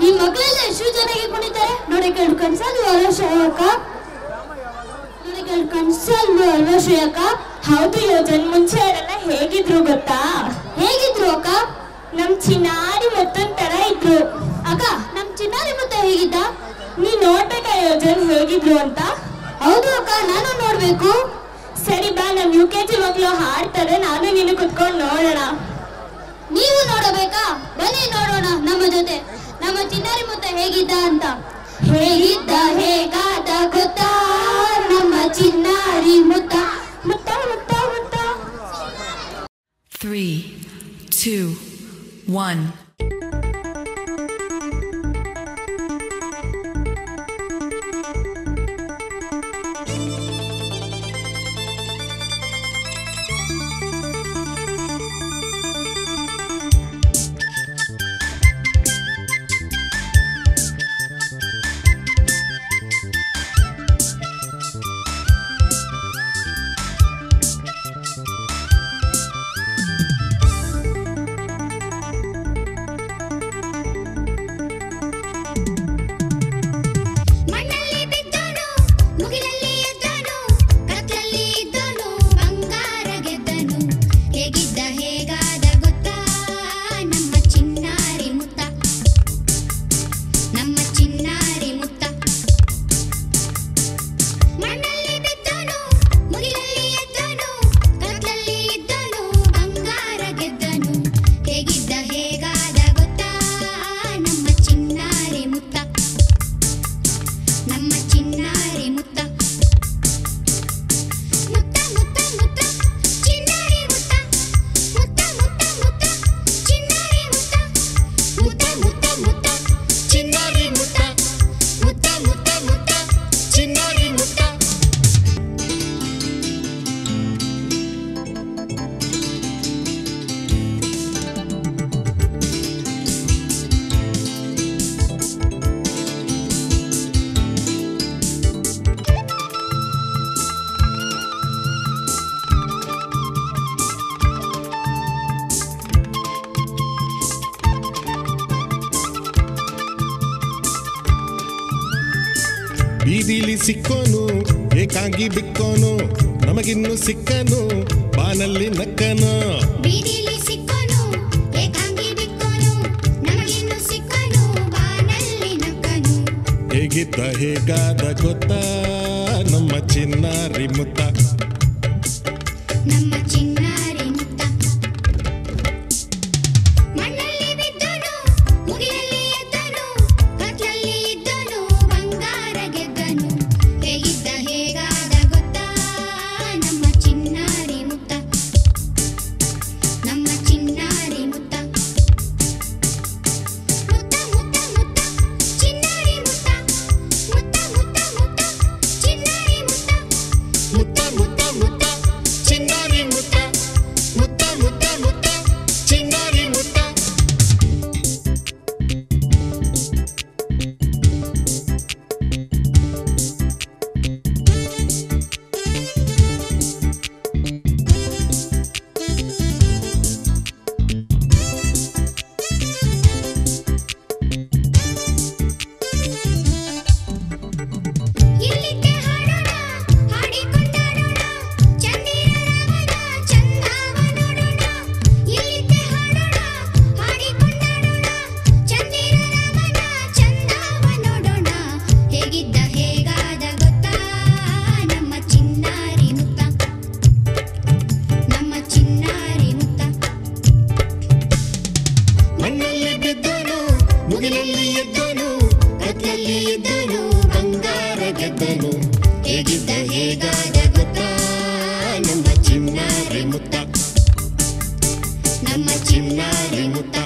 ಈ ಮಕ್ಕಳೆಲ್ಲ ಎಷ್ಟು ಚೆನ್ನಾಗಿ ಕುಣಿತಾರೆ ನೋಡಿ. ಕನ್ಸಲ್ವಾ ಅಲ್ವಾ ಶ್ರೇಯಕ್ಕ? ನೋಡಿ ಕನ್ಸಲ್ವಾ ಅಲ್ವಾ ಶ್ರೇಯಕ್ಕ? ಹೌದು ಯೋಜನ್, ಮುಂಚೆ ಅವರೆಲ್ಲ ಹೇಗಿದ್ರು ಗೊತ್ತಾ? ಹೇಗಿದ್ರು ಅಕ್ಕ? ನಮ್ ಚಿನ್ನಾರಿ ಮುತ್ತೊಂತರ ಇದ್ರು. ಅಕ್ಕ ನಮ್ ಚಿನ್ನಾರಿ ಮುತ್ತ ಹೇಗಿದ್ದ? ನೀ ನೋಡ್ಬೇಕಾ ಯೋಜನ್ ಹೇಗಿದ್ರು ಅಂತ? ಹೌದು ಅಕ್ಕ, ನಾನು ನೋಡ್ಬೇಕು. ಸರಿ ಬಾ, ನಮ್ UKG ಮಕ್ಕಳು ಹಾಡ್ತಾರೆ, ನಾನು ನೀನು ಕುತ್ಕೊಂಡು ನೋಡೋಣ. ನೀವು ನೋಡಬೇಕಾ? ಬನ್ನಿ ನೋಡೋಣ ನಮ್ಮ ಜೊತೆ ನಮ್ಮ ಚಿನ್ನಾರಿ ಮುತ್ತ ಹೇಗಿದ್ದ ಅಂತ. ಹೇಗಿದ್ದ ಹೇಗಾದ ಗೊತ್ತಾ ನಮ್ಮ ಚಿನ್ನಾರಿ ಮುತ್ತ? ಮುತ್ತ ಮುತ್ತ ಮುತ್ತ. 3, 2, 1. ಬೀದಿಲಿ ಸಿಕ್ಕೋನು ಏಕಾಂಗಿ ಬಿಕ್ಕೋನು ನಮಗಿನ್ನು ಸಿಕ್ಕನು ಬಾನಲ್ಲಿ ನಕ್ಕನು. ಬೀದಿಲಿ ಸಿಕ್ಕೋನು ಏಕಾಂಗಿ ಬಿಕ್ಕೋನು ನಮಗಿನ್ನು ಸಿಕ್ಕನು ಬಾನಲ್ಲಿ ನಕ್ಕನು. ಹೇಗಿದ್ದ ಹೇಗಾದ ಗೊತ್ತಾ ನಮ್ಮ ಚಿನ್ನಾರಿ ಮುತ್ತ? ನಮ್ಮ ಚಿನ್ನಾರಿ ಮುತ್ತ ಮಣ್ಣಲ್ಲಿ ಬಿದ್ದನು ಮುಗಿಲಲ್ಲಿ ಎದ್ದನು ಕತ್ಲಲ್ಲಿ ಇದ್ದನು ಬಂಗಾರ ಗೆದ್ದನು. ಹೇಗಿದ್ದ ಹೇಗಾದ ಗೊತ್ತಾ ನಮ್ಮ ಚಿನ್ನಾರಿ ಮುತ್ತ? ನಮ್ಮ ಚಿನ್ನಾರಿ ಮುತ್ತ ಮುತ್ತ ಮುತ್ತ ಮುತ್ತ ಚಿನ್ನಾರಿ ಮುತ್ತ ಮುತ್ತ ಮುತ್ತ ಮುತ್ತ ಚಿನ್ನಾರಿ ಮುತ್ತ ಮುತ್ತ ಮುತ್ತ ಮುತ್ತ ಚಿನ್ನಾರಿ ಮುತ್ತ ಮುತ್ತ ಮುತ್ತ ಮುತ್ತ ಚಿನ್ನಾರಿ ಮುತ್ತ. ಇಲ್ಲಿದ್ದೆ ಹಾಡೋಣ ಹಾಡಿಕೊಂಡಾಡೋಣ ಚಂದಿರ ರಾಮನ ಚಂದವ ನೋಡೋಣ. ಇಲ್ಲಿದ್ದೆ ಹಾಡೋಣ ಹಾಡಿಕೊಂಡಾಡೋಣ ಚಂದಿರ ರಾಮನ ಚಂದವ ನೋಡೋಣ. ಹೇಗಿದ್ದ ಹೇಗಾದ ಗೊತ್ತಾ ನಮ್ಮ ಚಿನ್ನಾರಿ ಮುತ್ತ? ನಮ್ಮ ಚಿನ್ನಾರಿ ಮುತ್ತ ಮಣ್ಣಲ್ಲಿ ಬಿದ್ದನು ಮುಗಿಲಲ್ಲಿ ಎದ್ದನು ಕತ್ಲಲ್ಲಿ ಎದ್ದನು ಬಂಗಾರ ಗೆದ್ದನು. ಹೇಗಿದ್ದ ಹೇಗಾದ ಗೊತ್ತಾ ನಮ್ಮ ಚಿನ್ನಾರಿ ಮುತ್ತ? ನಮ್ಮ ಚಿನ್ನಾರಿ ಮುತ್ತ